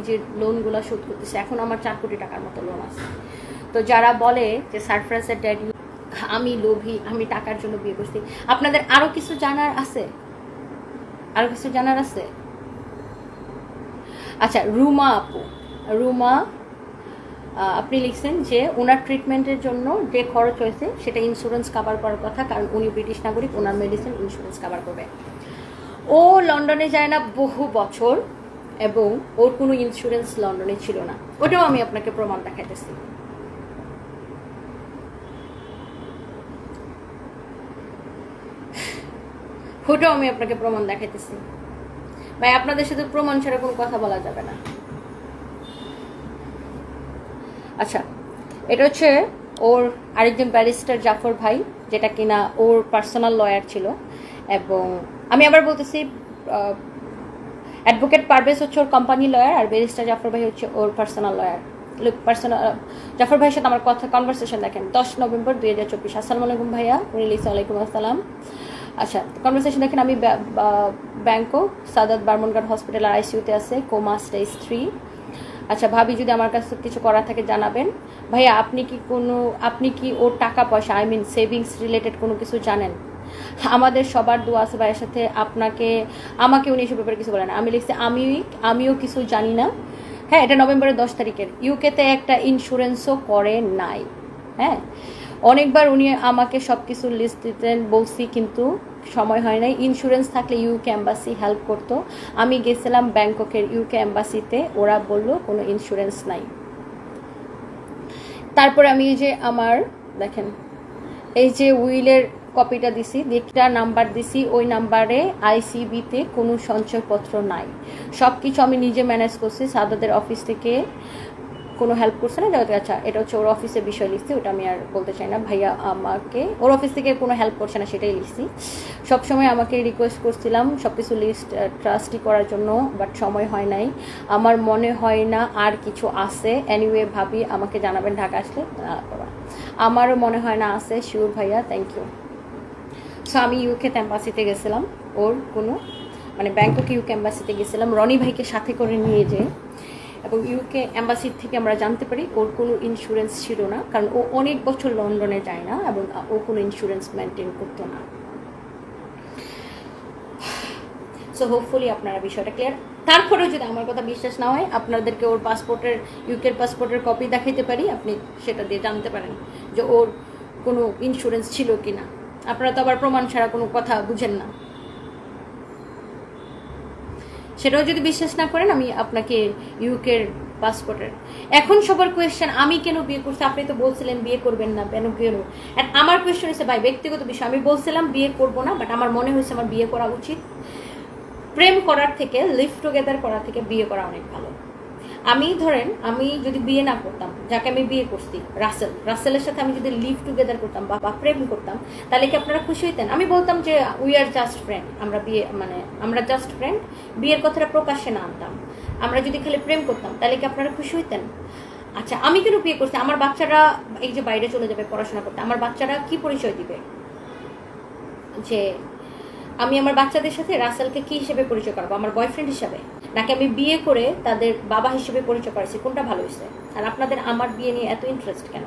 নিজের লোনগুলো শোধ করতেছি। এখন আমার 4 কোটি টাকার মতো লোন আছে। তো যারা বলে যে সারফরাজের ড্যাডি আমি লোভী, আমি টাকার জন্য বিয়ে করছি, আপনাদের আরও কিছু জানার আছে? আরও কিছু জানার আছে? আচ্ছা, রুমা আপু, রুমা আপনি লিখছেন যে ওনার ট্রিটমেন্টের জন্য যে খরচ হয়েছে সেটা ইন্স্যুরেন্স কভার করার কথা, কারণ উনি ব্রিটিশ নাগরিক, ওনার মেডিসিন ইন্স্যুরেন্স কভার করবে। ও লন্ডনে যায় না বহু বছর, এবং ওর কোনো ইন্স্যুরেন্স লন্ডনে ছিল না। ওটাও আমি আপনাকে প্রমাণ দেখাইতেছি। ওটাও আমি আপনাকে প্রমাণ দেখাইতেছি। ভাই, আপনাদের সাথে প্রমাণ ছাড়া কোনো কথা বলা যাবে না। আচ্ছা, এটা হচ্ছে ওর আরেকজন ব্যারিস্টার জাফর ভাই, যেটা কিনা ওর পার্সোনাল লয়ার ছিল। এবং আমি আবার বলতেছি, অ্যাডভোকেট পারভেজ হচ্ছে ওর কোম্পানি লয়ার, আর ব্যারিস্টার জাফর ভাই হচ্ছে ওর পার্সোনাল লয়ার। জাফর ভাইয়ের সাথে আমার কথা কনভারসেশন দেখেন 10 নভেম্বর 2024। আসসালামু আলাইকুম ভাইয়া। উনি লিখছে ওয়ালাইকুম আসসালাম। আচ্ছা, কনভারসেশন দেখেন, আমি ব্যাংকক সাদাত বার্মনগার্ড হসপিটাল আইসিইউতে আছে, কোমা স্টেজ 3। আচ্ছা ভাবি, যদি আমার কাছে কিছু করার থাকে জানাবেন। ভাইয়া, আপনি কি ওর টাকা পয়সা, আই মিন সেভিংস রিলেটেড কোনো কিছু জানেন? আমাদের সবার দোয়া আছে ভাইয়ের সাথে। আমাকে উনি এসব ব্যাপারে কিছু বলে না। আমি লিখছি আমিও কিছু জানি না। হ্যাঁ, এটা নভেম্বরের 10 তারিখের। ইউকেতে একটা ইন্স্যুরেন্সও করে নাই। হ্যাঁ, অনেকবার উনি আমাকে সব কিছু লিস্ট দিতেন, বলছি, কিন্তু সময় হয় নাই। ইন্স্যুরেন্স থাকলে ইউকে এম্বাসি হেল্প করতো। আমি গেছিলাম ব্যাংককের ইউকে এম্বাসিতে, ওরা বললো কোনো ইন্স্যুরেন্স নাই। তারপরে আমি এই যে আমার দেখেন, এই যে উইলের কপিটা দিছি, একটা নাম্বার দিছি, ওই নাম্বারে আইসিবিতে কোনো সঞ্চয়পত্র নাই। সব কিছু আমি নিজে ম্যানেজ করছি, সাদাদের অফিস থেকে কোনো হেল্প করছে না। যাতে আচ্ছা, এটা হচ্ছে ওর অফিসের বিষয় লিখছি, ওটা আমি আর বলতে চাই না। ভাইয়া আমাকে ওর অফিস থেকে কোনো হেল্প করছে না, সেটাই লিখছি। সবসময় আমাকে রিকোয়েস্ট করছিলাম সব কিছু লিস্ট ট্রাস্টি করার জন্য, বাট সময় হয় নাই। আমার মনে হয় না আর কিছু আছে। এনিওয়ে ভাবি, আমাকে জানাবেন ঢাকা আসলে। আমারও মনে হয় না আছে। শিওর ভাইয়া, থ্যাংক ইউ। সো আমি ইউকে এম্বাসিতে গেছিলাম, ওর কোনো ব্যাংকক ইউকে এম্বাসিতে গেছিলাম রনি ভাইকে সাথে করে নিয়ে যেয়ে, এবং ইউকে এম্বাসির থেকে আমরা জানতে পারি ওর কোনো ইন্স্যুরেন্স ছিল না, কারণ ও অনেক বছর লন্ডনে যায় না, এবং ও কোনো ইন্স্যুরেন্স মেনটেন করতো না। সো হোপফুলি আপনারা বিষয়টা ক্লিয়ার। তারপরেও যদি আমার কথা বিশ্বাস না হয়, আপনাদেরকে ওর ইউকের পাসপোর্টের কপি দেখাইতে পারি, আপনি সেটা দিয়ে জানতে পারেন যে ওর কোনো ইন্স্যুরেন্স ছিল কি না। আপনারা তো আবার প্রমাণ ছাড়া কোনো কথা বুঝেন না। সেটাও যদি বিশ্বাস না করেন, আমি আপনাকে ইউকের পাসপোর্টের, এখন সবার কোয়েশ্চেন আমি কেন বিয়ে করছি, আপনি তো বলছিলেন বিয়ে করবেন না, কেন? আমার কোয়েশ্চেন হচ্ছে ভাই ব্যক্তিগত বিষয়। আমি বলছিলাম বিয়ে করব না, বাট আমার মনে হয়েছে আমার বিয়ে করা উচিত। প্রেম করার থেকে, লিভ টুগেদার করার থেকে বিয়ে করা অনেক ভালো। আমি যদি বিয়ে না করতাম, যাকে আমি বিয়ে করছি রাসেলের সাথে আমি যদি লিভ টুগেদার করতাম বা প্রেম করতাম, তাহলে কি আপনারা খুশি হইতেন? আমি বলতাম যে উই আর জাস্ট ফ্রেন্ড, আমরা জাস্ট ফ্রেন্ড, বিয়ের কথাটা প্রকাশ্যে না আনতাম। আমরা যদি খালি প্রেম করতাম, তাহলে কি আপনারা খুশি হইতেন? আচ্ছা, আমি কেন বিয়ে করছি? আমার বাচ্চারা এই যে বাইরে চলে যাবে পড়াশোনা করতে, আমার বাচ্চারা কি পরিচয় দিবে? যে আমি আমার বাচ্চাদের সাথে রাসেলকে কি হিসেবে পরিচয় করবো? আমার বয়ফ্রেন্ড হিসাবে, নাকি আমি বিয়ে করে তাদের বাবা হিসেবে পরিচয় করাচ্ছি? কোনটা ভালো হয়েছে? আর আপনাদের আমার বিয়ে নিয়ে এত ইন্টারেস্ট কেন?